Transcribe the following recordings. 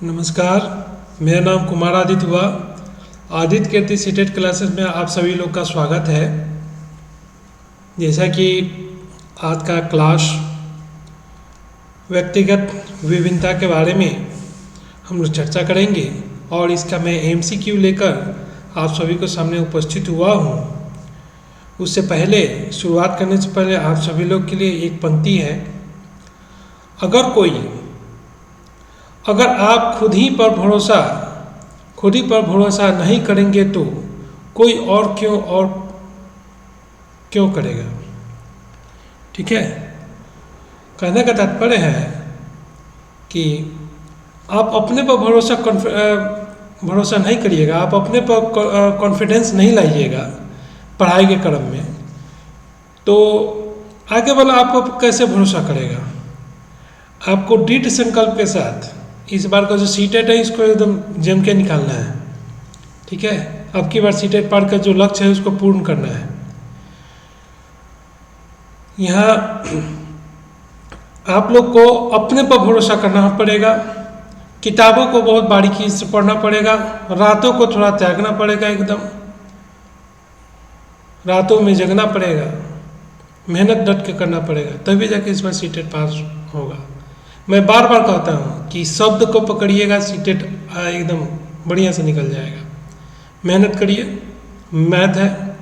नमस्कार। मेरा नाम कुमार आदित्य हुआ। आदित्य कीर्ति सीटेट क्लासेस में आप सभी लोग का स्वागत है। जैसा कि आज का क्लास व्यक्तिगत विभिन्नता के बारे में हम लोग चर्चा करेंगे और इसका मैं एमसीक्यू लेकर आप सभी को सामने उपस्थित हुआ हूँ। उससे पहले शुरुआत करने से पहले आप सभी लोग के लिए एक पंक्ति है। अगर आप खुद ही पर भरोसा नहीं करेंगे तो कोई और क्यों करेगा। ठीक है। कहने का तात्पर्य है कि आप अपने पर भरोसा नहीं करिएगा, आप अपने पर कॉन्फिडेंस नहीं लाइएगा पढ़ाई के क्रम में, तो आगे वाला आप पर कैसे भरोसा करेगा। आपको दृढ़ संकल्प के साथ इस बार का जो सीटेट है इसको एकदम जम के निकालना है। ठीक है। अब की बार सीटेट पार का जो लक्ष्य है उसको पूर्ण करना है। यहाँ आप लोग को अपने पर भरोसा करना पड़ेगा, किताबों को बहुत बारीकी से पढ़ना पड़ेगा, रातों को थोड़ा त्यागना पड़ेगा, एकदम रातों में जगना पड़ेगा, मेहनत डट के करना पड़ेगा, तभी जाके इस बार सीटेट पास होगा। मैं बार बार कहता हूँ कि शब्द को पकड़िएगा, सीटेट एकदम बढ़िया से निकल जाएगा। मेहनत करिए। मैथ है,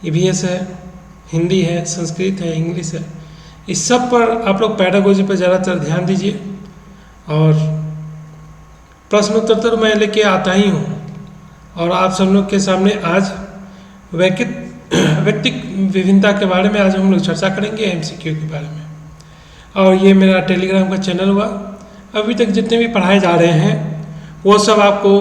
ईवीएस है, हिंदी है, संस्कृत है, इंग्लिश है, इस सब पर आप लोग पैडागोजी पर ज़्यादातर ध्यान दीजिए। और प्रश्न उत्तर तो मैं लेके आता ही हूँ और आप सब लोग के सामने आज व्यक्तिक विभिन्नता के बारे में आज हम लोग चर्चा करेंगे, एमसीक्यू के बारे में। और ये मेरा टेलीग्राम का चैनल हुआ। अभी तक जितने भी पढ़ाए जा रहे हैं वो सब आपको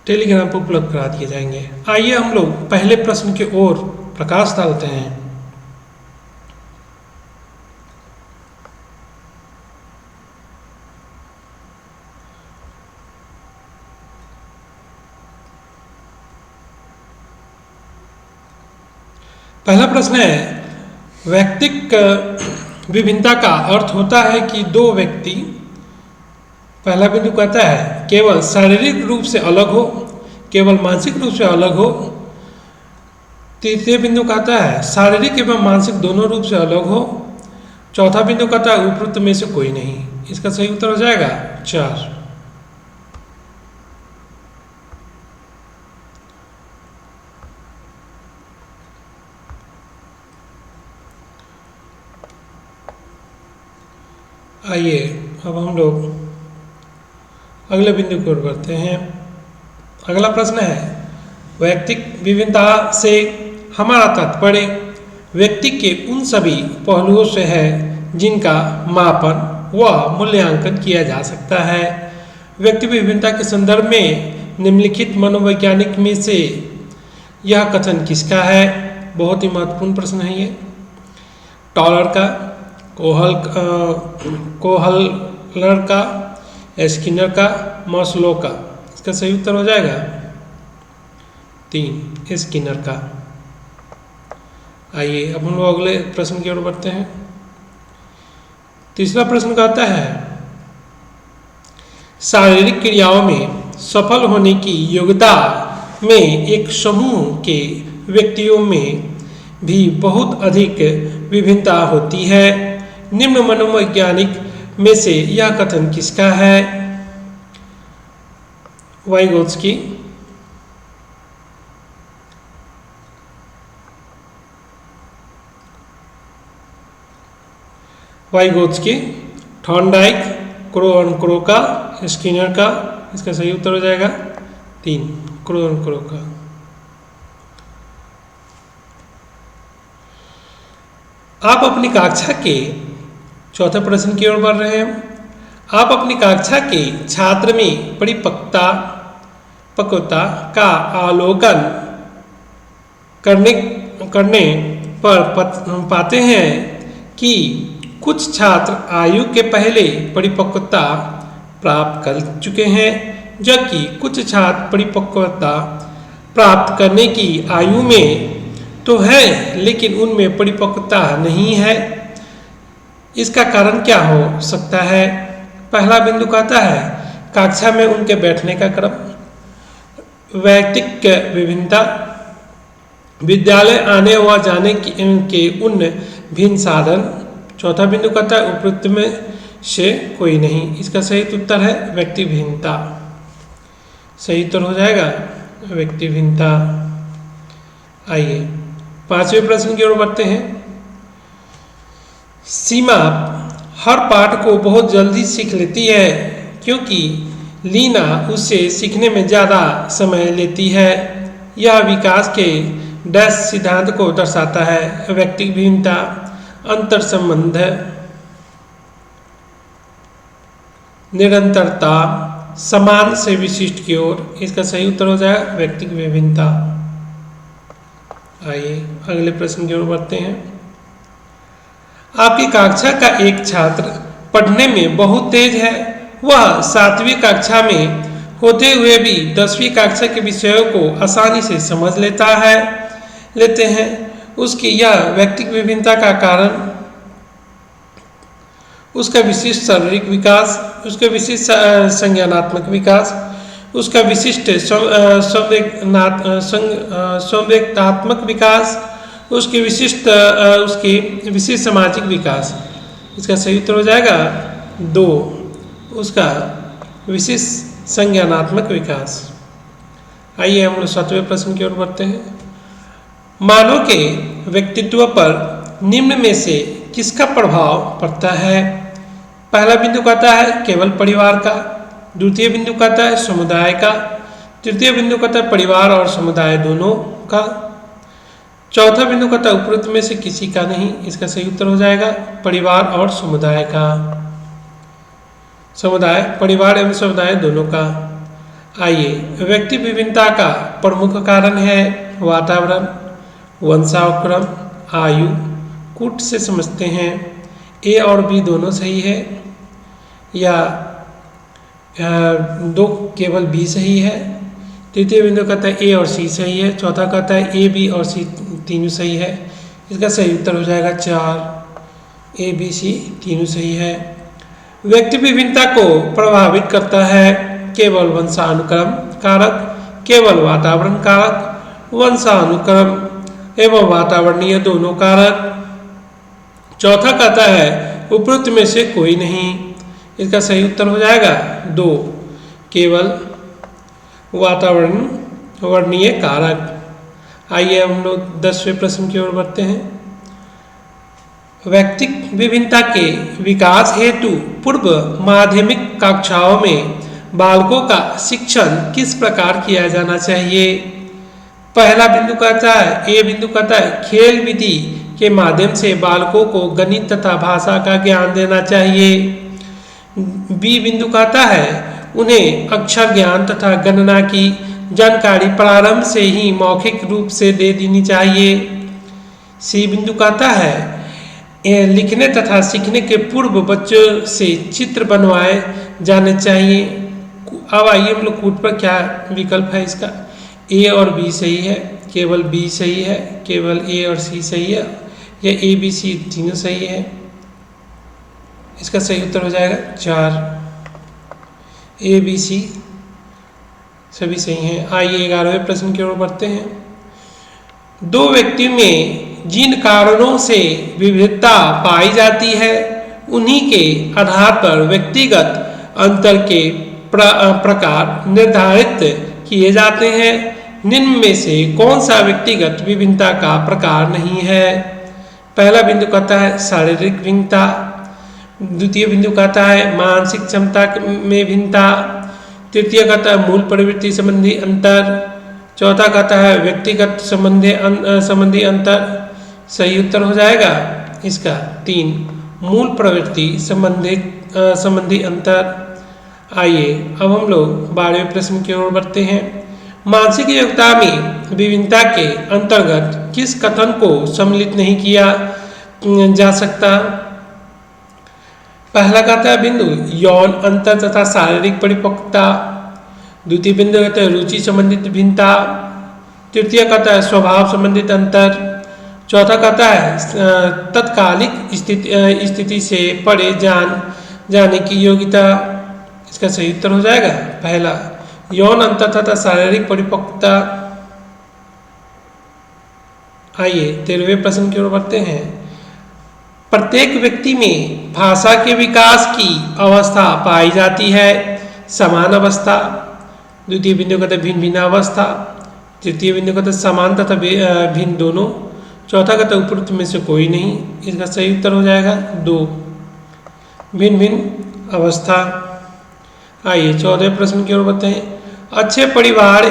टेलीग्राम पर उपलब्ध करा दिए जाएंगे। आइए हम लोग पहले प्रश्न की ओर प्रकाश डालते हैं। पहला प्रश्न है, व्यक्तिक विभिन्नता का अर्थ होता है कि दो व्यक्ति, पहला बिंदु कहता है केवल शारीरिक रूप से अलग हो, केवल मानसिक रूप से अलग हो। तृतीय बिंदु कहता है शारीरिक एवं मानसिक दोनों रूप से अलग हो। चौथा बिंदु कहता है उपरोक्त में से कोई नहीं। इसका सही उत्तर हो जाएगा 4। आइए अब हम लोग अगले बिंदु की ओर बढ़ते हैं। अगला प्रश्न है, व्यक्तिक विभिन्नता से हमारा तात्पर्य व्यक्ति के उन सभी पहलुओं से है जिनका मापन व मूल्यांकन किया जा सकता है। व्यक्ति विभिन्नता के संदर्भ में निम्नलिखित मनोवैज्ञानिक में से यह कथन किसका है। बहुत ही महत्वपूर्ण प्रश्न है ये। टॉलर का, कोहलर का, स्किनर का, मास्लो का। इसका सही उत्तर हो जाएगा 3, स्किनर का। आइए अब हम लोग अगले प्रश्न की ओर बढ़ते हैं। तीसरा प्रश्न कहता है, शारीरिक क्रियाओं में सफल होने की योग्यता में एक समूह के व्यक्तियों में भी बहुत अधिक विभिन्नता होती है। निम्न मनोवैज्ञानिक में से यह कथन किसका है। वाइगोत्स्की, थॉर्नडाइक, क्रो का, स्किनर का। इसका सही उत्तर हो जाएगा 3, क्रो का। आप अपनी कक्षा के चौथे प्रश्न की ओर बढ़ रहे हैं। आप अपनी कक्षा के छात्र में परिपक्वता का अवलोकन करने पर पाते हैं कि कुछ छात्र आयु के पहले परिपक्वता प्राप्त कर चुके हैं, जबकि कुछ छात्र परिपक्वता प्राप्त करने की आयु में तो है लेकिन उनमें परिपक्वता नहीं है। इसका कारण क्या हो सकता है। पहला बिंदु कहता है कक्षा में उनके बैठने का क्रम, वैयक्तिक विभिन्नता, विद्यालय आने व जाने के उन भिन्न साधन। चौथा बिंदु कहता है उपयुक्त में से कोई नहीं। इसका सही उत्तर है व्यक्ति भिन्नता। सही उत्तर हो जाएगा व्यक्ति भिन्नता। आइए पांचवें प्रश्न की ओर बढ़ते हैं। सीमा हर पाठ को बहुत जल्दी सीख लेती है क्योंकि लीना उससे सीखने में ज़्यादा समय लेती है। यह विकास के डैश सिद्धांत को दर्शाता है। व्यक्ति भिन्नता, अंतर संबंध, निरंतरता, समान से विशिष्ट की ओर। इसका सही उत्तर हो जाएगा व्यक्ति विभिन्नता। आइए अगले प्रश्न की ओर बढ़ते हैं। आपकी कक्षा का एक छात्र पढ़ने में बहुत तेज है। वह 7वीं कक्षा में होते हुए भी 10वीं कक्षा के विषयों को आसानी से समझ लेते हैं। उसकी यह व्यक्तिगत विभिन्नता का कारण उसका विशिष्ट शारीरिक विकास, उसका विशिष्ट संज्ञानात्मक विकास, उसका विशिष्ट संवेदनात्मक विकास, उसके विशिष्ट सामाजिक विकास। इसका सही उत्तर हो जाएगा 2, उसका विशिष्ट संज्ञानात्मक विकास। आइए हम लोग 7वें प्रश्न की ओर बढ़ते हैं। मानव के व्यक्तित्व पर निम्न में से किसका प्रभाव पड़ता है? पहला बिंदु कहता है केवल परिवार का, द्वितीय बिंदु कहता है समुदाय का, तृतीय बिंदु कहता है परिवार और समुदाय दोनों का, चौथा बिंदु कहता है उपरोक्त में से किसी का नहीं। इसका सही उत्तर हो जाएगा परिवार और समुदाय का। समुदाय, परिवार एवं समुदाय दोनों का। आइए व्यक्ति विभिन्नता का प्रमुख कारण है वातावरण, वंशानुक्रम, आयु। कूट से समझते हैं ए और बी दोनों सही है या दो केवल बी सही है। तृतीय बिंदु कहता है ए और सी सही है। चौथा कहता है ए बी और सी तीनों सही है। इसका सही उत्तर हो जाएगा 4, ए बी सी तीनों सही है। व्यक्ति विभिन्नता को प्रभावित करता है केवल वंशानुक्रम कारक, केवल वातावरण कारक, वंशानुक्रम एवं वातावरणीय दोनों कारक। चौथा कहता है उपरोक्त में से कोई नहीं। इसका सही उत्तर हो जाएगा 2, केवल वातावरण वर्णीय कारक। आइए हम लोग 10वें प्रश्न की ओर बढ़ते हैं। व्यक्तिक विभिन्नता के विकास हेतु पूर्व माध्यमिक कक्षाओं में बालकों का शिक्षण किस प्रकार किया जाना चाहिए? पहला बिंदु कहता है ए बिंदु कहता है खेल विधि के माध्यम से बालकों को गणित तथा भाषा का ज्ञान देना चाहिए। बी बिंदु कहता है उन्हें अक्षर ज्ञान तथा गणना की जानकारी प्रारंभ से ही मौखिक रूप से दे देनी चाहिए। सी बिंदु कहता है लिखने तथा सीखने के पूर्व बच्चों से चित्र बनवाए जाने चाहिए। अब आइए हम लोग कूट पर क्या विकल्प है इसका। ए और बी सही है, केवल बी सही है, केवल ए और सी सही है, या ए बी सी तीनों सही है। इसका सही उत्तर हो जाएगा 4, ए बी सी सभी सही हैं। आइए 11वें प्रश्न की ओर बढ़ते हैं। दो व्यक्ति में जिन कारणों से विविधता पाई जाती है उन्हीं के आधार पर व्यक्तिगत अंतर के प्रकार निर्धारित किए जाते हैं। निम्न में से कौन सा व्यक्तिगत विभिन्नता का प्रकार नहीं है? पहला बिंदु कहता है शारीरिक भिन्नता, द्वितीय बिंदु कहता है मानसिक क्षमता में भिन्नता, तृतीय कहता है मूल प्रवृत्ति संबंधी अंतर, चौथा कहता है व्यक्तिगत संबंधी अंतर। सही उत्तर हो जाएगा इसका 3, मूल प्रवृत्ति संबंधी अंतर। आइए अब हम लोग 12वें प्रश्न की ओर बढ़ते हैं। मानसिक योग्यता में विभिन्नता के अंतर्गत किस कथन को सम्मिलित नहीं किया जा सकता? पहला कहता है बिंदु यौन अंतर तथा शारीरिक परिपक्वता, द्वितीय बिंदु कहता है रुचि संबंधित भिन्नता, तृतीय कहता है स्वभाव संबंधित अंतर, चौथा कहता है तत्कालिक स्थिति से परे जाने की योग्यता, इसका सही उत्तर हो जाएगा पहला। यौन अंतर तथा शारीरिक परिपक्वता। आइए 13वें प्रश्न की ओर बढ़ते हैं। प्रत्येक व्यक्ति में भाषा के विकास की अवस्था पाई जाती है। समान अवस्था, द्वितीय बिंदु कहते भिन्न भिन्न अवस्था, तृतीय बिंदु कहते समान तथा भिन्न दोनों, चौथा कहते उपरोक्त में से कोई नहीं, इसका सही उत्तर हो जाएगा 2 भिन्न भिन्न अवस्था। आइए 14वें प्रश्न की ओर बढ़ते हैं। अच्छे परिवार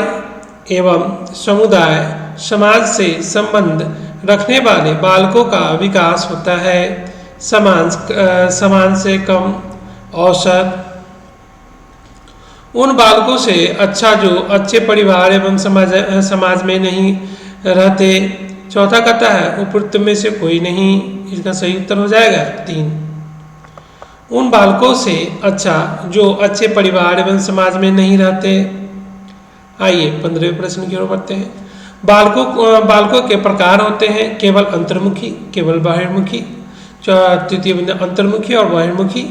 एवं समुदाय समाज से संबंध रखने वाले बालकों का विकास होता है। समान से कम औसत। उन बालकों से अच्छा जो अच्छे परिवार एवं समाज में नहीं रहते। चौथा कहता है उपरोक्त में से कोई नहीं, इसका सही उत्तर हो जाएगा 3 उन बालकों से अच्छा जो अच्छे परिवार एवं समाज में नहीं रहते। आइए 15वें प्रश्न की ओर बढ़ते हैं। बालकों के प्रकार होते हैं केवल अंतर्मुखी, केवल बहिर्मुखी, तृतीय बिंदु अंतर्मुखी और बहिर्मुखी,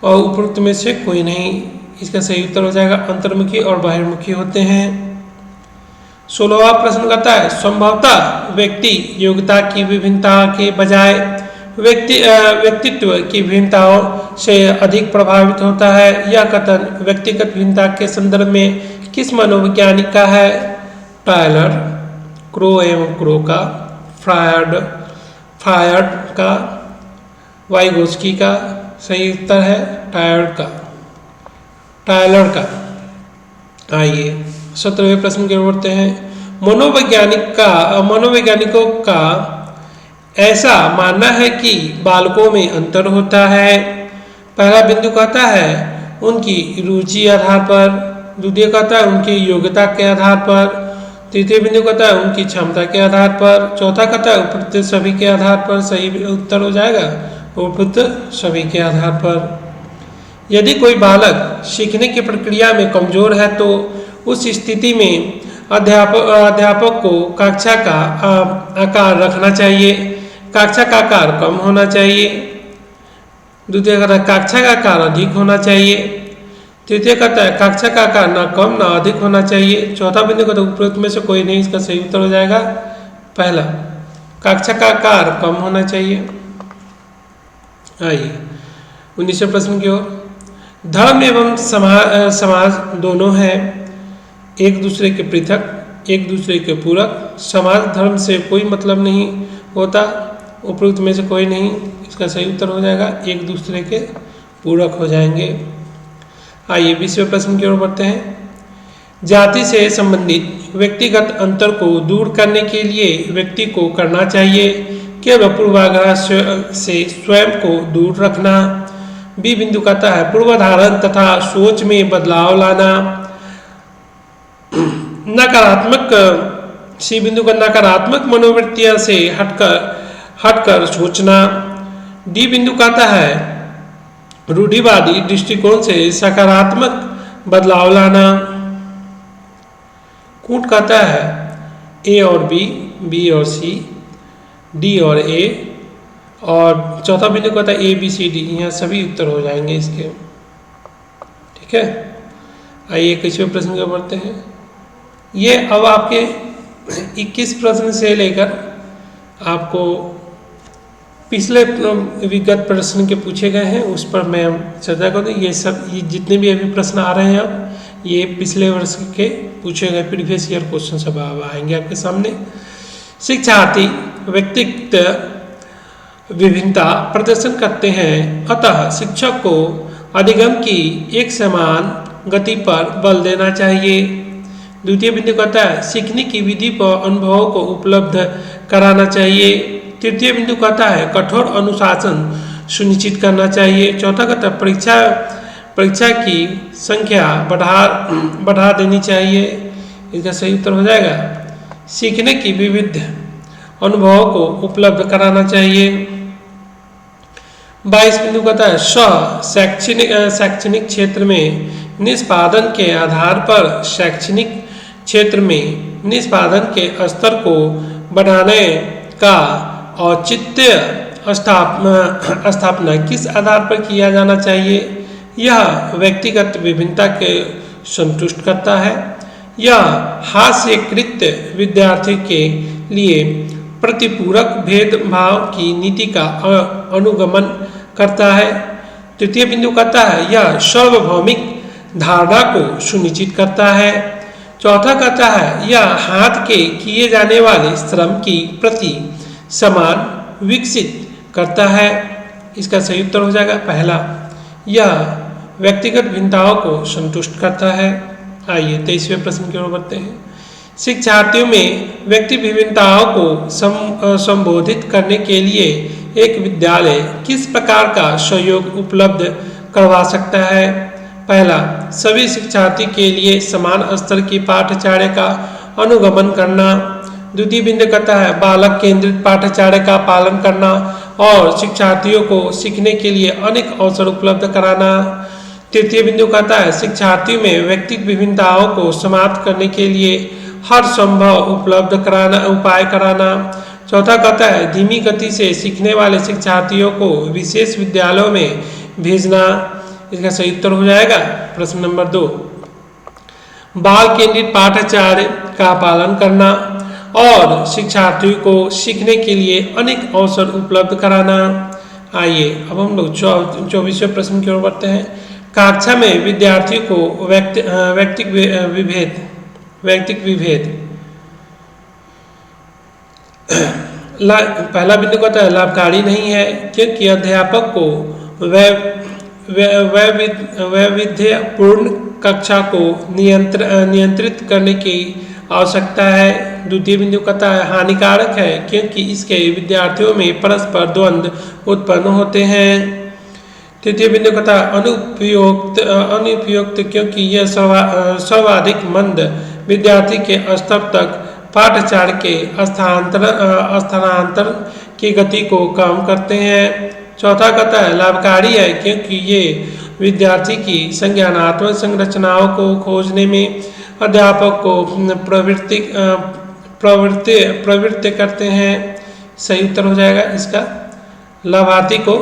और उपरोक्त में से कोई नहीं, इसका सही उत्तर हो जाएगा अंतर्मुखी और बहिर्मुखी होते हैं। 16वां प्रश्न कहता है संभवतः व्यक्ति योग्यता की विभिन्नता के बजाय व्यक्तित्व की भिन्नताओं से अधिक प्रभावित होता है। यह कथन व्यक्तिगत भिन्नता के संदर्भ में किस मनोवैज्ञानिक का है? टायलर, क्रो एवं क्रो का, फ्रायड का, वाइगोस्की का। सही उत्तर है टायलर का। आइए 17वें प्रश्न की ओर बढ़ते हैं। मनोवैज्ञानिकों का ऐसा मानना है कि बालकों में अंतर होता है। पहला बिंदु कहता है उनकी रुचि आधार पर, द्वितीय कहता है उनकी योग्यता के आधार पर, तृतीय बिंदु कहता है उनकी क्षमता के आधार पर, चौथा कहता है उपरोक्त सभी के आधार पर। सही उत्तर हो जाएगा उपरोक्त सभी के आधार पर। यदि कोई बालक सीखने की प्रक्रिया में कमजोर है तो उस स्थिति में अध्यापक को कक्षा का आकार रखना चाहिए, कक्षा का आकार कम होना चाहिए। द्वितीय कहता है कक्षा का आकार अधिक होना चाहिए, तृतीय कहता है कक्षा का आकार ना कम ना अधिक होना चाहिए। चौथा बिंदु कहता है उपरोक्त में से कोई नहीं, इसका सही उत्तर हो जाएगा पहला, कक्षा का आकार कम होना चाहिए। आइए 19वें प्रश्न की ओर। धर्म एवं समाज दोनों हैं एक दूसरे के पृथक, एक दूसरे के पूरक। समाज धर्म से कोई मतलब नहीं होता, उपरोक्त में से कोई नहीं, इसका सही उत्तर हो जाएगा एक दूसरे के पूरक हो जाएंगे। आइए 20वें प्रश्न की ओर बढ़ते हैं। जाति से संबंधित व्यक्तिगत अंतर को दूर करने के लिए व्यक्ति को करना चाहिए केवल पूर्वाग्रह से स्वयं को दूर रखना। बी बिंदु कहता है पूर्वधारण तथा सोच में बदलाव लाना। सी बिंदु का नकारात्मक मनोवृत्तियां से हटकर सोचना। डी बिंदु कहता है रूढ़िवादी दृष्टिकोण से सकारात्मक बदलाव लाना। कूट कहता है ए और बी, बी और सी, डी और ए, और चौथा बिंदु कहता है ए बी सी डी। यहाँ सभी उत्तर हो जाएंगे इसके। ठीक है, आइए 21वें प्रश्न को बढ़ते हैं। ये अब आपके 21 प्रश्न से लेकर आपको पिछले विगत प्रश्न के पूछे गए हैं उस पर मैं चर्चा करूँ। ये जितने भी अभी प्रश्न आ रहे हैं अब ये पिछले वर्ष के पूछे गए प्रीवियस ईयर क्वेश्चन सब आएंगे आपके सामने। शिक्षार्थी व्यक्तित्व विभिन्नता प्रदर्शन करते हैं, अतः शिक्षक को अधिगम की एक समान गति पर बल देना चाहिए। द्वितीय बिंदु कहता है सीखने की विधि पर अनुभवों को उपलब्ध कराना चाहिए। तृतीय बिंदु कहता है कठोर अनुशासन सुनिश्चित करना चाहिए। चौथा कहता है परीक्षा की संख्या बढ़ा देनी चाहिए। इसका सही उत्तर हो जाएगा सीखने की विविध अनुभवों को उपलब्ध कराना चाहिए। 22 बिंदु कहता है शैक्षणिक क्षेत्र में निष्पादन के आधार पर शैक्षणिक क्षेत्र में निष्पादन के स्तर को बढ़ाने का औचित्य स्थापना किस आधार पर किया जाना चाहिए? यह व्यक्तिगत विभिन्नता के संतुष्ट करता है। यह हास्यकृत विद्यार्थी के लिए प्रतिपूरक भेदभाव की नीति का अनुगमन करता है। तृतीय बिंदु कहता है यह सार्वभौमिक धारणा को सुनिश्चित करता है। चौथा कहता है यह हाथ के किए जाने वाले श्रम की प्रति सम्मान विकसित करता है। इसका सही उत्तर हो जाएगा पहला। यह व्यक्तिगत भिन्नताओं को संतुष्ट करता है। आइए 23वें प्रश्न की ओर बढ़ते हैं। शिक्षार्थियों में व्यक्ति विभिन्नताओं को संबोधित करने के लिए एक विद्यालय किस प्रकार का सहयोग उपलब्ध करवा सकता है? पहला, सभी शिक्षार्थी के लिए समान स्तर की पाठ्यचर्या का अनुगमन करना। द्वितीय बिंदु कहता है बालक केंद्रित पाठ्यचर्या का पालन करना और शिक्षार्थियों को सीखने के लिए अनेक अवसर उपलब्ध कराना। तृतीय बिंदु कहता है शिक्षार्थियों में व्यक्तिगत विभिन्नताओं को समाप्त करने के लिए हर संभव उपाय कराना। चौथा कहता है धीमी गति से सीखने वाले शिक्षार्थियों को विशेष विद्यालयों में भेजना। इसका सही उत्तर हो जाएगा प्रश्न नंबर 2, बाल केंद्रित पाठ्यचर्या का पालन करना और शिक्षार्थियों को सीखने के लिए अनेक अवसर उपलब्ध कराना। आइए अब हम लोग 24वें प्रश्न की ओर बढ़ते हैं। कक्षा में विद्यार्थियों को व्यक्तिक विभेद पहला बिंदु कहता है लाभकारी नहीं है क्योंकि अध्यापक को वैविध्यपूर्ण कक्षा को नियंत्रित करने की आवश्यकता है। द्वितीय बिंदु कहता है हानिकारक है क्योंकि इसके विद्यार्थियों में परस्पर द्वंद्व उत्पन्न होते हैं। तृतीय बिंदु कहता है अनुपयुक्त क्योंकि यह सर्वाधिक मंद विद्यार्थी के स्तर तक पाठ्यचर्या के स्थानांतरण की गति को कम करते हैं। चौथा कहता है लाभकारी है क्योंकि ये विद्यार्थी की संज्ञानात्मक संरचनाओं को खोजने में अध्यापक को प्रवृत्त करते हैं। सही उत्तर हो जाएगा इसका लाभार्थी को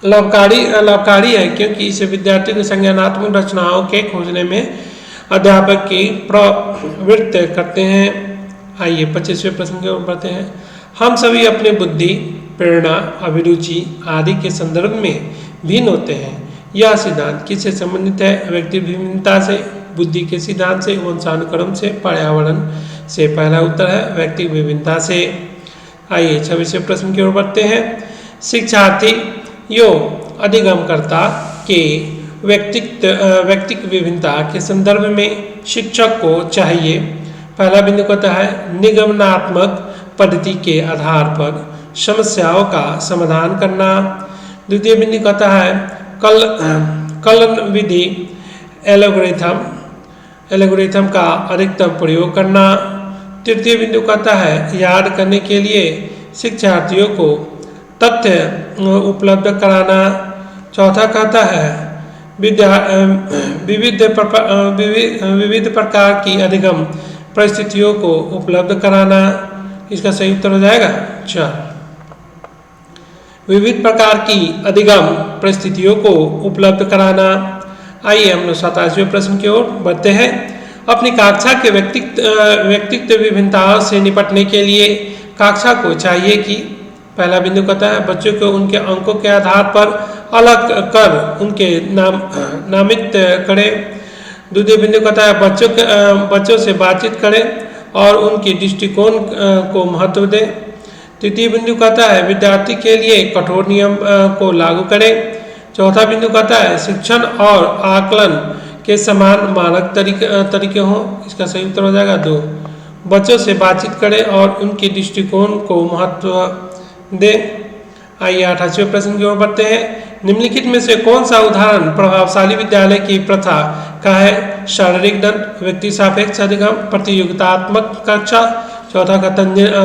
लाभकारी है क्योंकि इसे विद्यार्थी की संज्ञानात्मक रचनाओं के खोजने में अध्यापक की प्रवृत्त करते हैं। आइए 25वें प्रश्न की ओर बढ़ते हैं। हम सभी अपने बुद्धि, प्रेरणा, अभिरुचि आदि के संदर्भ में भिन्न होते हैं। यह सिद्धांत किससे संबंधित है? व्यक्ति विभिन्नता से, बुद्धि के सिद्धांत से, वंशानुक्रम से, पर्यावरण से। पहला उत्तर है व्यक्ति विभिन्नता से। आइए 26वें प्रश्न की ओर बढ़ते हैं। शिक्षार्थी यो अधिगमकर्ता के व्यक्तिक विभिन्नता के संदर्भ में शिक्षक को चाहिए। पहला बिंदु कहता है निगमनात्मक पद्धति के आधार पर समस्याओं का समाधान करना। द्वितीय बिंदु कहता है कलन विधि एल्गोरिथम का अधिकतम प्रयोग करना। तृतीय बिंदु कहता है याद करने के लिए शिक्षार्थियों को तथ्य उपलब्ध कराना। चौथा कहता है विविध प्रकार की अधिगम परिस्थितियों को उपलब्ध कराना। इसका सही उत्तर हो जाएगा 4, विविध प्रकार की अधिगम परिस्थितियों को उपलब्ध कराना। आइए हम लोग 27वें प्रश्न की ओर बढ़ते हैं। अपनी कक्षा के व्यक्तित्व विभिन्नताओं से निपटने के लिए कक्षा को चाहिए कि पहला बिंदु कहता है बच्चों को उनके अंकों के आधार पर अलग कर उनके नामित करें। द्वितीय बिंदु कहता है बच्चों से बातचीत करें और उनके दृष्टिकोण को महत्व दें। तृतीय बिंदु कहता है विद्यार्थी के लिए कठोर नियम को लागू करें। चौथा बिंदु कहता है शिक्षण और आकलन के समान मानक तरीके हों। इसका सही उत्तर हो जाएगा 2, बच्चों से बातचीत करें और उनके दृष्टिकोण को महत्व दें। आइए 28वें प्रश्न की ओर बढ़ते हैं। निम्नलिखित में से कौन सा उदाहरण प्रभावशाली विद्यालय की प्रथा का है? शारीरिक दंड, व्यक्ति सापेक्ष अधिगम, प्रतियोगितात्मक कक्षा। चौथा का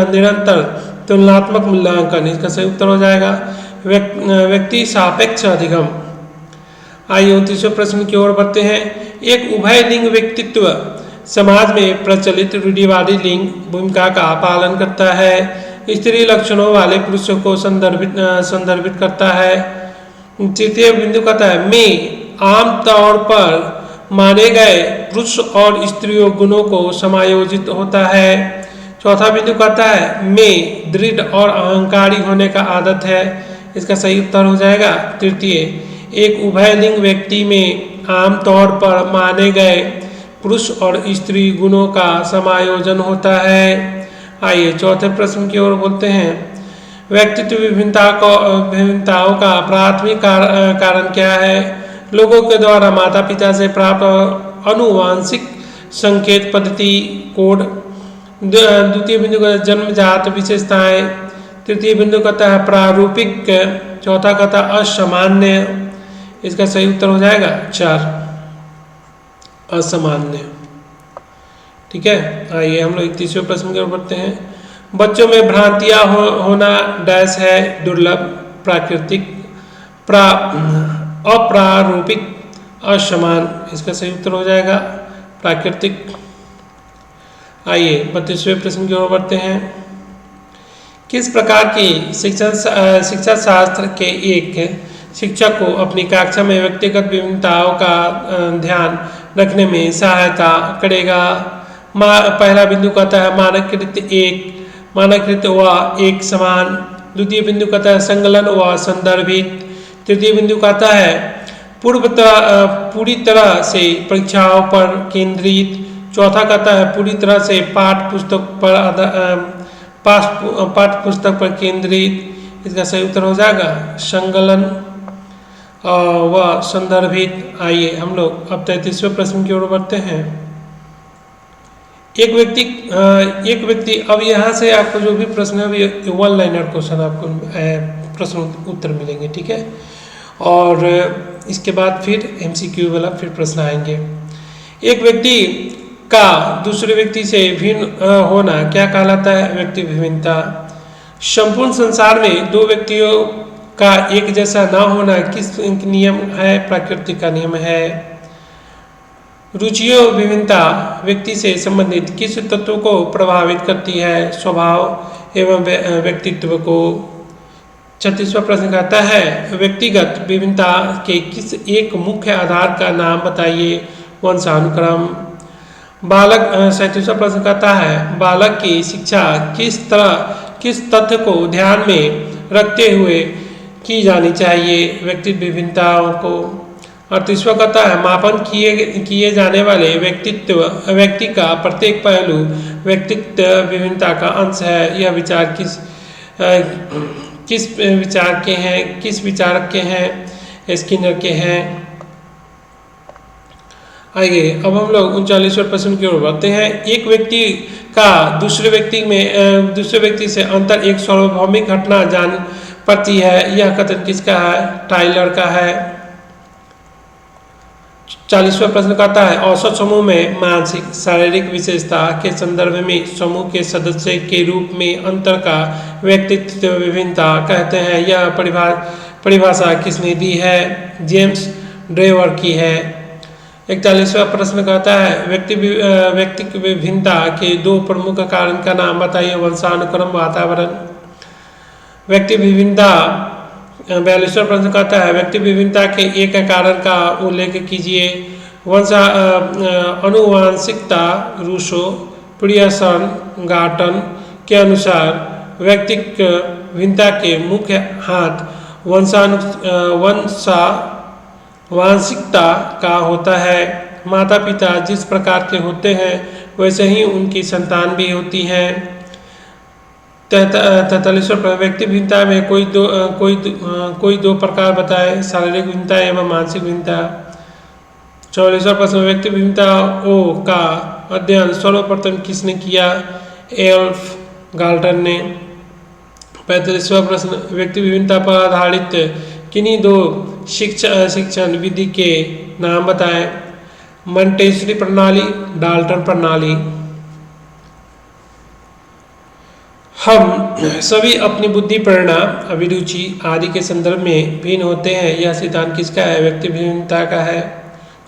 निरंतर तुलनात्मक मूल्यांकन। इसका सही उत्तर हो जाएगा व्यक्ति सापेक्ष अधिगम। आइए 29वें प्रश्न की ओर बढ़ते हैं। एक उभय लिंग व्यक्तित्व समाज में प्रचलित रूढ़िवादी लिंग भूमिका का पालन करता है। स्त्री लक्षणों वाले पुरुषों को संदर्भित करता है। तृतीय बिंदु कहता है में आमतौर पर माने गए पुरुष और स्त्रियों गुणों को समायोजित होता है। चौथा बिंदु कहता है में दृढ़ और अहंकारी होने का आदत है। इसका सही उत्तर हो जाएगा तृतीय। एक उभयलिंग व्यक्ति में आमतौर पर माने गए पुरुष और स्त्री गुणों का समायोजन होता है। आइए चौथे प्रश्न की ओर बोलते हैं। व्यक्तित्व विभिन्नताओं का प्राथमिक कारण क्या है? लोगों के द्वारा माता पिता से प्राप्त अनुवांशिक संकेत पद्धति कोड। द्वितीय बिंदु का जन्मजात विशेषताएं। तृतीय बिंदु कहता है प्रारूपिक। चौथा कहता है असामान्य। इसका सही उत्तर हो जाएगा 4 असामान्य। ठीक है, आइए हम लोग तीसरे प्रश्न की ओर बढ़ते हैं। बच्चों में भ्रांतियां होना डैश है दुर्लभ, प्राकृतिक, अप्रारूपिक, असमान। इसका सही उत्तर हो जाएगा प्राकृतिक। आइए 32वें प्रश्न की ओर बढ़ते हैं। किस प्रकार की शिक्षा शास्त्र के एक शिक्षक को अपनी कक्षा में व्यक्तिगत विभिन्नताओं का ध्यान रखने में सहायता करेगा? पहला बिंदु कहता है मानकीकृत व एक समान। द्वितीय बिंदु कहता है संकलन व संदर्भित। तृतीय बिंदु कहता है पूरी तरह से परीक्षाओं पर केंद्रित। चौथा कहता है पूरी तरह से पाठ्य पुस्तक पर केंद्रित। इसका सही उत्तर हो जाएगा संकलन व संदर्भित। आइए हम लोग अब 33वें प्रश्न की ओर बढ़ते हैं। एक व्यक्ति अब यहाँ से आपको जो भी प्रश्न है अभी 1 लाइनर क्वेश्चन आपको प्रश्न उत्तर मिलेंगे। ठीक है, और इसके बाद फिर MCQ वाला फिर प्रश्न आएंगे। एक व्यक्ति का दूसरे व्यक्ति से भिन्न होना क्या कहलाता है? व्यक्ति विभिन्नता। संपूर्ण संसार में दो व्यक्तियों का एक जैसा ना होना किस नियम है? प्रकृति का नियम है। रुचियों विभिन्नता व्यक्ति से संबंधित किस तत्व को प्रभावित करती है? स्वभाव एवं व्यक्तित्व को। 36वां प्रश्न कहता है व्यक्तिगत विभिन्नता के किस एक मुख्य आधार का नाम बताइए? वंशानुक्रम। 37वां प्रश्न कहता है बालक की शिक्षा किस तथ्य को ध्यान में रखते हुए की जानी चाहिए? व्यक्तित्व विभिन्नताओं को। 38वां कहता है मापन किए जाने वाले व्यक्ति का प्रत्येक पहलू व्यक्तित्व विभिन्नता का अंश है। यह विचार किस विचारक के हैं? स्किनर के हैं। आइए अब हम लोग 39वें प्रश्न की ओर बढ़ते हैं। एक व्यक्ति का दूसरे व्यक्ति से अंतर एक सार्वभौमिक घटना जान पड़ती है। यह कथन किसका है? टाइलर का है। 40वां प्रश्न कहता है औसत समूह में मानसिक शारीरिक विशेषता के संदर्भ में समूह के सदस्य के रूप में अंतर का व्यक्तित्व विभिन्नता कहते हैं। यह परिभाषा किसने दी है? जेम्स ड्रेवर की है। 41वां प्रश्न कहता है व्यक्ति विभिन्नता के दो प्रमुख कारण का नाम बताइए? वंशानुक्रम, वातावरण। व्यक्ति विभिन्नता 42वां प्रश्न कहता है व्यक्ति विभिन्नता के एक कारण का उल्लेख कीजिए? अनुवांशिकता। रूसो पियर्सन गार्टन के अनुसार व्यक्तित्व विभिन्नता के मुख्य हाथ वांशिकता का होता है। माता पिता जिस प्रकार के होते हैं वैसे ही उनकी संतान भी होती है। 43वां व्यक्ति भिन्नता में कोई दो प्रकार बताए? शारीरिक भिन्नता एवं मानसिक भिन्नता। 44वां प्रश्न व्यक्ति भिन्नताओं का अध्ययन सर्वप्रथम किसने किया? एल्फ गार्टन ने। 45वां प्रश्न व्यक्ति विभिन्नता पर आधारित किन्हीं दो शिक्षण विधि के नाम बताएं? मॉन्टेसरी प्रणाली, डाल्टन प्रणाली। हम सभी अपनी बुद्धि, प्रेरणा, अभिरुचि आदि के संदर्भ में भिन्न होते हैं। यह सिद्धांत किसका है? व्यक्ति विभिन्नता का है।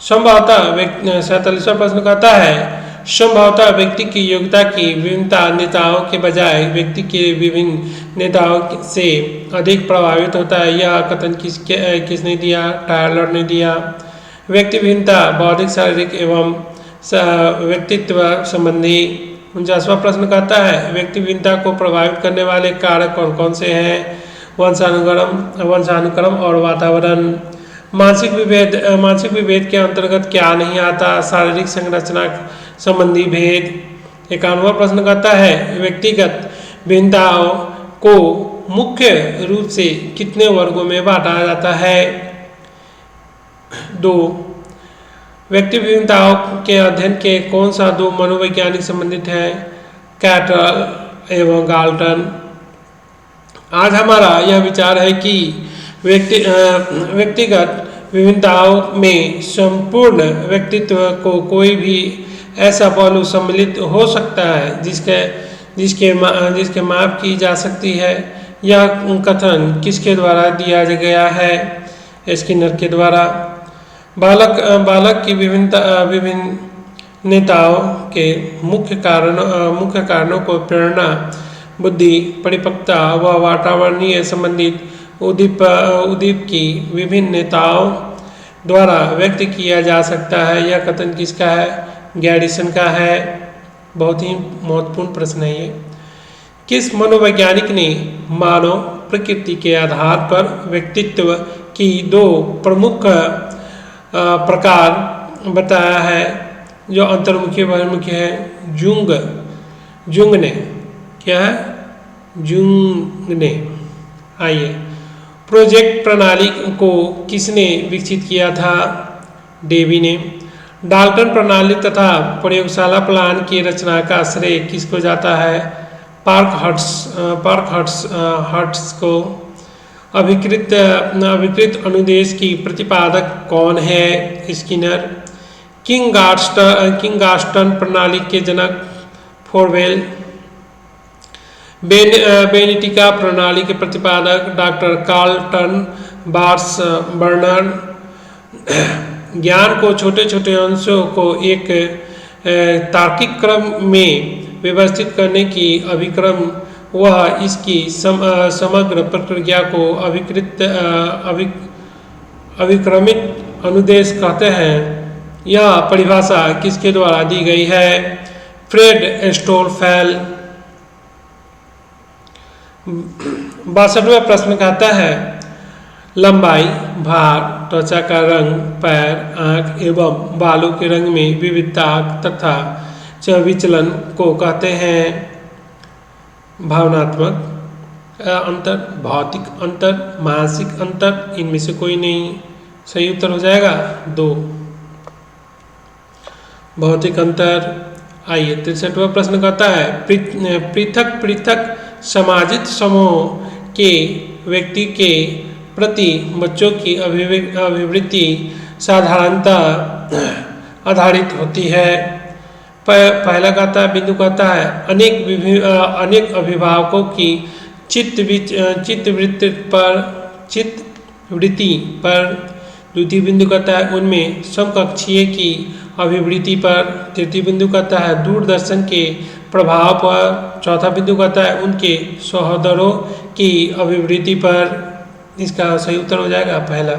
संभवतः 47वां प्रश्न कहता है संभवतः व्यक्ति की योग्यता की विभिन्नता नेताओं के बजाय व्यक्ति के विभिन्न नेताओं से अधिक प्रभावित होता है। यह कथन किसने दिया? टायलर ने दिया। व्यक्ति भिन्नता बौद्धिक, शारीरिक एवं व्यक्तित्व संबंधी। 49वां प्रश्न कहता है व्यक्ति भिन्नता को प्रभावित करने वाले कारक कौन कौन से हैं? वंशानुक्रम और वातावरण। मानसिक विभेद के अंतर्गत क्या नहीं आता? शारीरिक संरचना संबंधी भेद। 51वां प्रश्न कहता है व्यक्तिगत भिन्नताओं को मुख्य रूप से कितने वर्गों में बांटा जाता है? 2। व्यक्ति भिन्नताओं के अध्ययन के कौन सा 2 मनोवैज्ञानिक संबंधित हैं? कैटल एवं गाल्टन। आज हमारा यह विचार है कि व्यक्तिगत विभिन्नताओं में संपूर्ण व्यक्तित्व को कोई भी ऐसा पहलू सम्मिलित हो सकता है जिसके माप की जा सकती है। यह कथन किसके द्वारा दिया गया है? स्किनर के द्वारा। बालक की विभिन्नताओं के मुख्य कारणों को प्रेरणा, बुद्धि, परिपक्वता व वातावरणीय संबंधित उद्दीप की विभिन्नताओं द्वारा व्यक्त किया जा सकता है। यह कथन किसका है? गैरिसन का है। बहुत ही महत्वपूर्ण प्रश्न है ये। किस मनोवैज्ञानिक ने मानव प्रकृति के आधार पर व्यक्तित्व की 2 प्रमुख प्रकार बताया है जो अंतर्मुखी बहिर्मुखी है? जुंग ने। क्या है? जुंग ने। आइए, प्रोजेक्ट प्रणाली को किसने विकसित किया था? डेवी ने। डाल्टन प्रणाली तथा प्रयोगशाला प्लान की रचना का श्रेय किसको जाता है? पार्कहर्ट्स को। अभिकृत अनुदेश की प्रतिपादक कौन है? स्किनर। किंगास्टन प्रणाली के जनक फोरवेल। बेनिटिका प्रणाली के प्रतिपादक डॉक्टर कार्लटन बर्नर। ज्ञान को छोटे छोटे अंशों को एक तार्किक क्रम में व्यवस्थित करने की अभिक्रम वह इसकी समग्र प्रक्रिया को अभिक्रमित अनुदेश कहते हैं। यह परिभाषा किसके द्वारा दी गई है? फ्रेड स्टोलफेल। 62वां प्रश्न कहता है लंबाई, भार, त्वचा का रंग, पैर, आँख एवं बालों के रंग में विविधता तथा विचलन को कहते हैं भावनात्मक अंतर, भौतिक अंतर, मानसिक अंतर। इनमें से कोई नहीं। सही उत्तर हो जाएगा 2, भौतिक अंतर। आइए, 63वां प्रश्न कहता है पृथक पृथक समाजित समूह के व्यक्ति के प्रति बच्चों की अभिवृत्ति साधारणतः आधारित होती है। पहला कहता है बिंदु कहता है अनेक अभिभावकों की चित्तवृत्ति पर। द्वितीय बिंदु कहता है उनमें समकक्षीय की अभिवृत्ति पर। तृतीय बिंदु कहता है दूरदर्शन के प्रभाव पर। चौथा बिंदु कहता है उनके सहोदरों की अभिवृत्ति पर। इसका सही उत्तर हो जाएगा पहला,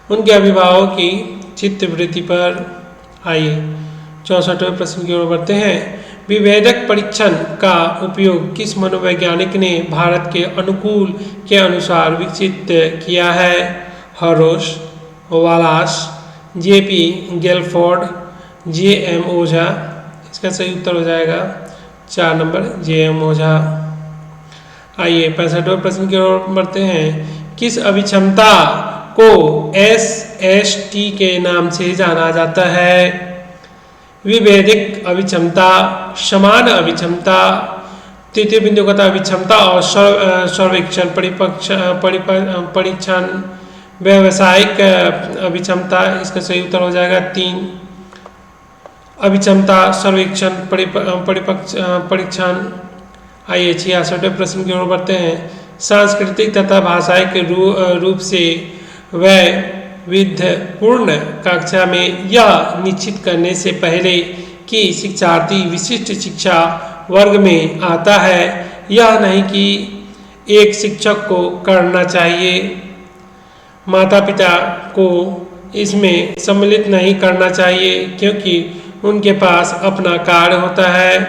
उनके अभिभावकों की चित्तवृत्ति पर। आइए, 64वें प्रश्न की ओर बढ़ते हैं। विभेदक परीक्षण का उपयोग किस मनोवैज्ञानिक ने भारत के अनुकूल के अनुसार विकसित किया है? हरोश, वालास, जेपी गेलफोर्ड, जेएम ओझा। इसका सही उत्तर हो जाएगा 4 नंबर जेएम ओझा। आइए, 65वें प्रश्न की ओर बढ़ते हैं। किस अभिक्षमता को SST के नाम से जाना जाता है? विभेदिक अभिक्षमता, समान अभिक्षमता। तृतीय बिंदु का अभिक्षमता और सर्वेक्षण परीक्षण। व्यावसायिक अभिक्षमता। इसका सही उत्तर हो जाएगा 3, अभिक्षमता, सर्वेक्षण, परीक्षण। आइए, 66वें प्रश्न की ओर बढ़ते हैं। सांस्कृतिक तथा भाषाई के रूप से वैविध्यपूर्ण कक्षा में यह निश्चित करने से पहले कि शिक्षार्थी विशिष्ट शिक्षा वर्ग में आता है, यह नहीं कि एक शिक्षक को करना चाहिए। माता पिता को इसमें सम्मिलित नहीं करना चाहिए क्योंकि उनके पास अपना कार्य होता है।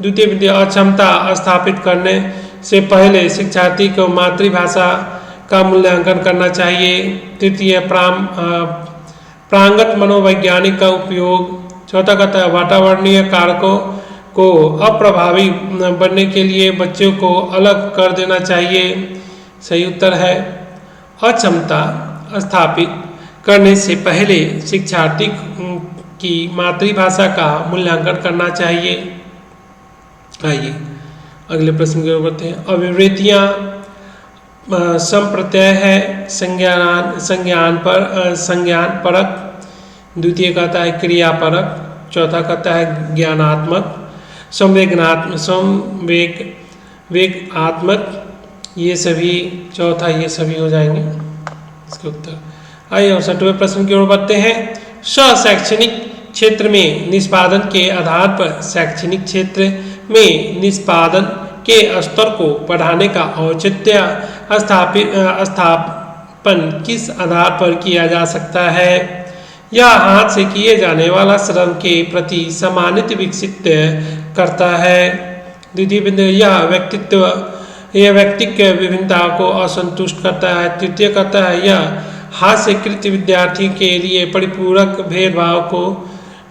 द्वितीय बिंदु, अक्षमता स्थापित करने से पहले शिक्षार्थी को मातृभाषा का मूल्यांकन करना चाहिए। तृतीय, प्रांगत मनोवैज्ञानिक का उपयोग। चौथा कहता है वातावरणीय कारकों को अप्रभावी बनने के लिए बच्चों को अलग कर देना चाहिए। सही उत्तर है अक्षमता स्थापित करने से पहले शिक्षार्थी की मातृभाषा का मूल्यांकन करना चाहिए। आइए अगले प्रश्न की ओर बढ़ते हैं। अभिवृत्तियाँ संप्रत्यय है संज्ञान परक। द्वितीय कहता है क्रियापरक। चौथा कहता है ज्ञानात्मक। संवेगात्मक। ये सभी चौथा ये सभी हो जाएंगे इसके उत्तर। आइए और 6वें प्रश्न की ओर बढ़ते हैं। शैक्षणिक क्षेत्र में निष्पादन के आधार पर शैक्षणिक क्षेत्र में निष्पादन के स्तर को बढ़ाने का औचित्य स्थापन किस आधार पर किया जा सकता है? यह हाथ से किए जाने वाला श्रम के प्रति समानित विकसित करता है। द्वितीय बिंदु, यह व्यक्तित्व विभिन्नताओं को असंतुष्ट करता है। तृतीय कहता है यह हास्यकृत विद्यार्थी के लिए परिपूरक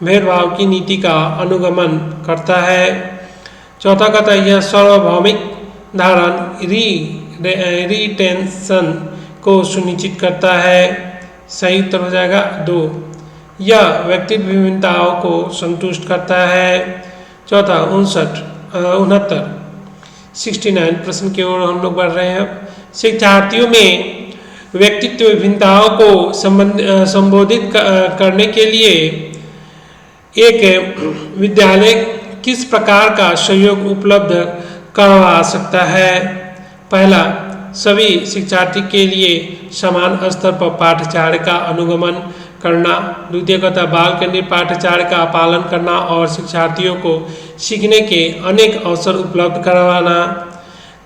भेदभाव की नीति का अनुगमन करता है। चौथा कहता है यह सार्वभौमिक धारण रिटेंशन को सुनिश्चित करता है। सही उत्तर हो जाएगा 2। यह व्यक्तित्व विभिन्नताओं को संतुष्ट करता है। चौथा 69 प्रश्न की ओर हम लोग बढ़ रहे हैं। शिक्षार्थियों में व्यक्तित्व विभिन्नताओं को संबोधित करने के लिए एक विद्यालय किस प्रकार का सहयोग उपलब्ध करवा सकता है? पहला, सभी शिक्षार्थी के लिए समान स्तर पर पाठ्यचर्या का अनुगमन करना। द्वितीय कहता बाल केंद्रित पाठ्यचर्या का पालन करना और शिक्षार्थियों को सीखने के अनेक अवसर उपलब्ध करवाना।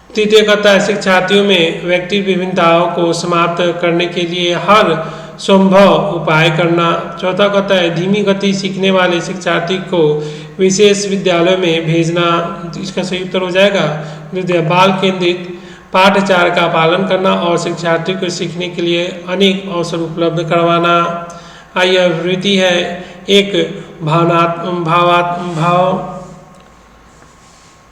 तृतीय कहता है शिक्षार्थियों में व्यक्तिगत विभिन्नताओं को समाप्त करने के लिए हर संभव उपाय करना। चौथा कहता है धीमी गति सीखने वाले शिक्षार्थी को विशेष विद्यालय में भेजना। इसका सही उत्तर हो जाएगा द्वितीय, बाल केंद्रित पाठ्यचर्या का पालन करना और शिक्षार्थी को सीखने के लिए अनेक अवसर उपलब्ध करवाना। आइए अभिवृत्ति है एक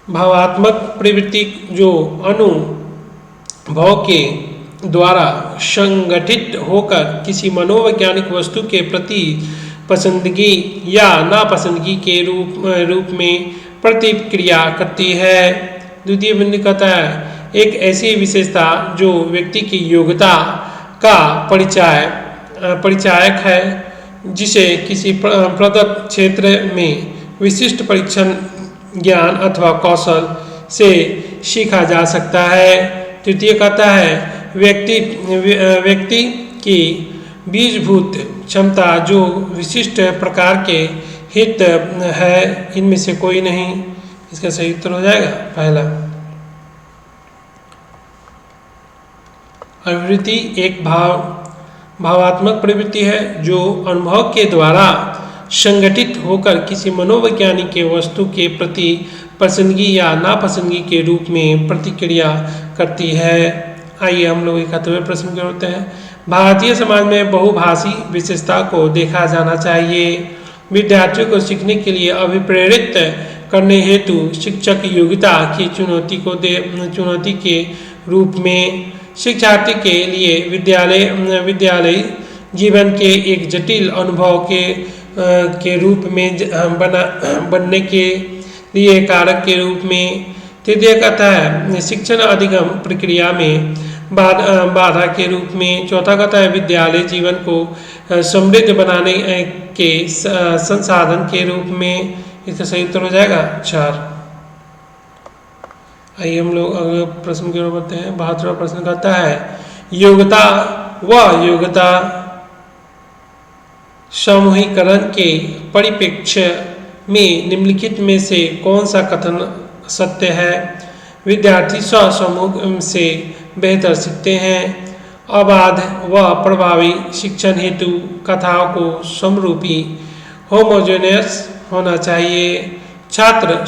भावात्मक प्रवृत्ति जो अनुभव के द्वारा संगठित होकर किसी मनोवैज्ञानिक वस्तु के प्रति पसंदगी या नापसंदगी के रूप में प्रतिक्रिया करती है। द्वितीय बिंदु कहता है एक ऐसी विशेषता जो व्यक्ति की योग्यता का परिचायक है, जिसे किसी प्रदत्त क्षेत्र में विशिष्ट परीक्षण ज्ञान अथवा कौशल से सीखा जा सकता है। तृतीय कहता है व्यक्ति की बीजभूत क्षमता जो विशिष्ट प्रकार के हित है, इनमें से कोई नहीं। इसका सही उत्तर हो जाएगा पहला। अभिवृत्ति एक भावात्मक प्रवृत्ति है जो अनुभव के द्वारा संगठित होकर किसी मनोवैज्ञानिक के वस्तु के प्रति पसंदगी या नापसंदगी के रूप में प्रतिक्रिया करती है। आइए हम लोग 71वें प्रश्न की ओर बढ़ते हैं। भारतीय समाज में बहुभाषी विशेषता को देखा जाना चाहिए। विद्यार्थियों को सीखने के लिए अभिप्रेरित करने हेतु शिक्षक योग्यता की चुनौती के रूप में शिक्षार्थी के लिए विद्यालय जीवन के एक जटिल अनुभव के रूप में बनने के लिए कारक के रूप में। तृतीय कहता है शिक्षण अधिगम प्रक्रिया में बाधा के रूप में। चौथा कहता है विद्यालय जीवन को समृद्ध बनाने के संसाधन के रूप में। इसका सही उत्तर हो जाएगा 4। आइए हम लोग अगले प्रश्न की ओर बढ़ते हैं। 72वां प्रश्न कहता है योग्यता समूहीकरण के परिप्रेक्ष्य में निम्नलिखित में से कौन सा कथन सत्य है? विद्यार्थी स्व समूह से बेहतर सीखते हैं। अबाध व प्रभावी शिक्षण हेतु कथाओं को समरूपी होमोजेनियस होना चाहिए। छात्र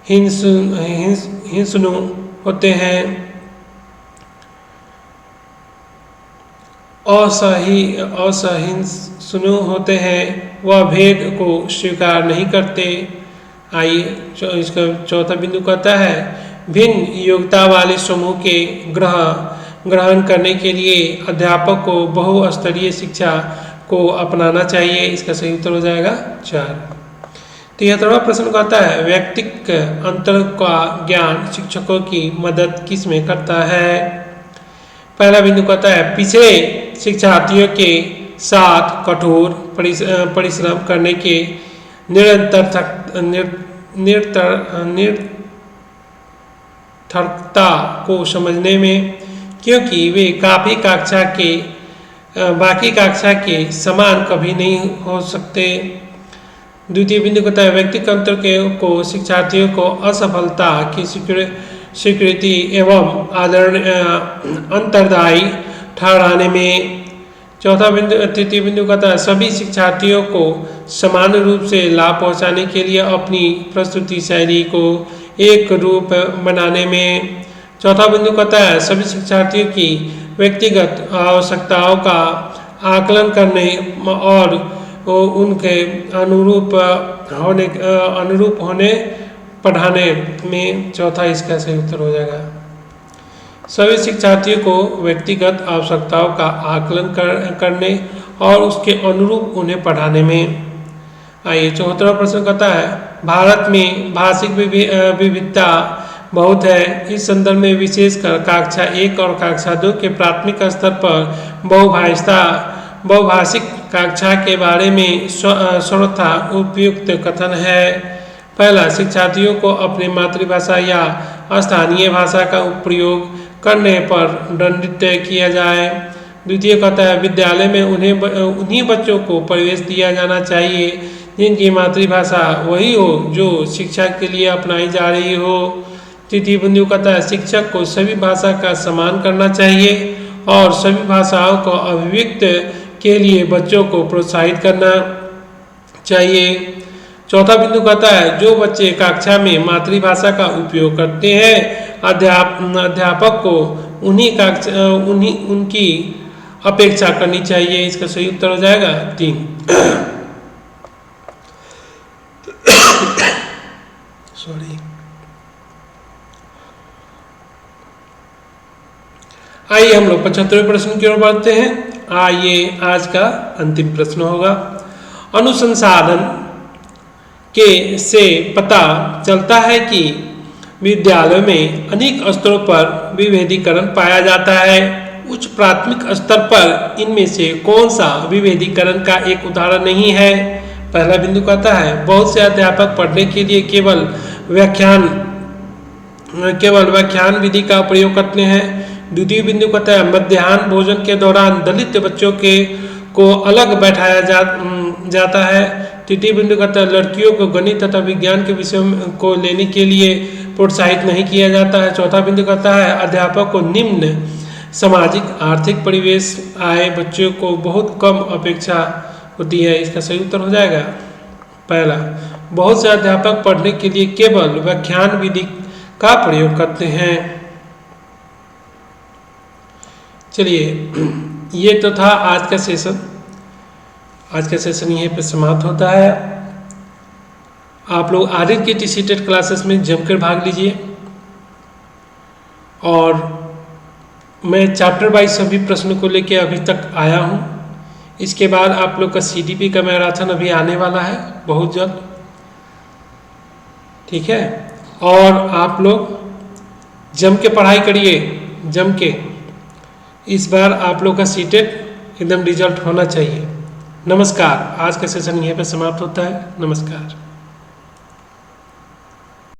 हिंसनु होते हैं, असहिष्णु होते हैं, वह भेद को स्वीकार नहीं करते। आइए इसका चौथा बिंदु कहता है भिन्न योग्यता वाले समूह के ग्रहण करने के लिए अध्यापक को बहुस्तरीय शिक्षा को अपनाना चाहिए। इसका सही उत्तर हो जाएगा 4। 73वां प्रश्न कहता है व्यक्तिक अंतर का ज्ञान शिक्षकों की मदद किस में करता है? पहला बिंदु कहता है पिछड़े शिक्षार्थियों के साथ कठोर परिश्रम करने के निरर्थकता को समझने में, क्योंकि वे बाकी कक्षा के समान कभी नहीं हो सकते। द्वितीय बिंदु कहता है व्यक्तिगत अंतर को शिक्षार्थियों को असफलता की स्वीकृति एवं अंतरदायी ठहराने में। तृतीय बिंदु कहता है सभी शिक्षार्थियों को समान रूप से लाभ पहुंचाने के लिए अपनी प्रस्तुति शैली को एक रूप बनाने में। चौथा बिंदु कहता है सभी शिक्षार्थियों की व्यक्तिगत आवश्यकताओं का आकलन करने और उनके अनुरूप होने पढ़ाने में। चौथा इसका सही उत्तर हो जाएगा। सभी शिक्षार्थियों को व्यक्तिगत आवश्यकताओं का आकलन करने और उसके अनुरूप उन्हें पढ़ाने में। आइए 74वां प्रश्न कहता है भारत में भाषिक विविधता बहुत है। इस संदर्भ में विशेषकर कक्षा 1 और कक्षा 2 के प्राथमिक स्तर पर बहुभाषिक कक्षा के बारे में सर्वथा उपयुक्त कथन है। पहला शिक्षार्थियों को अपनी मातृभाषा या स्थानीय भाषा का प्रयोग करने पर दंडित किया जाए। द्वितीय कहता है विद्यालय में उन्हीं बच्चों को प्रवेश दिया जाना चाहिए जिनकी मातृभाषा वही हो जो शिक्षा के लिए अपनाई जा रही हो। तृतीय बिंदु कहता है शिक्षक को सभी भाषा का सम्मान करना चाहिए और सभी भाषाओं को अभिव्यक्त के लिए बच्चों को प्रोत्साहित करना चाहिए। चौथा बिंदु कहता है जो बच्चे कक्षा में मातृभाषा का उपयोग करते हैं अध्यापक को उनकी अपेक्षा करनी चाहिए। इसका सही उत्तर हो जाएगा 3। सॉरी। आइए हम लोग 75वें प्रश्न की ओर बढ़ते हैं। आइए आज का अंतिम प्रश्न होगा अनुसंधान से पता चलता है कि विद्यालयों में अनेक स्तरों पर विभेदीकरण पाया जाता है। उच्च प्राथमिक स्तर पर इनमें से कौन सा विभेदीकरण का एक उदाहरण नहीं है? पहला बिंदु कहता है बहुत से अध्यापक पढ़ने के लिए केवल व्याख्यान विधि का प्रयोग करते हैं। द्वितीय बिंदु कहता है मध्याह्न भोजन के दौरान दलित बच्चों को अलग बैठाया जाता है। तृतीय बिंदु कहता है लड़कियों को गणित तथा विज्ञान के विषयों को लेने के लिए प्रोत्साहित नहीं किया जाता है। चौथा बिंदु कहता है अध्यापक को निम्न सामाजिक आर्थिक परिवेश आए बच्चों को बहुत कम अपेक्षा होती है। इसका सही उत्तर हो जाएगा पहला बहुत से अध्यापक पढ़ने के लिए केवल व्याख्यान विधि का प्रयोग करते हैं। चलिए ये तो था आज का सेशन। आज का सेशन यहीं पे समाप्त होता है। आप लोग आर्यन की टीसीटेट क्लासेस में जमकर भाग लीजिए और मैं चैप्टर वाइज सभी प्रश्नों को लेके अभी तक आया हूँ। इसके बाद आप लोग का सीडीपी का मैराथन अभी आने वाला है बहुत जल्द, ठीक है। और आप लोग जम के पढ़ाई करिए, जम के। इस बार आप लोग का सीटेट एकदम रिजल्ट होना चाहिए। नमस्कार। आज का सेशन यहीं पे समाप्त होता है। नमस्कार।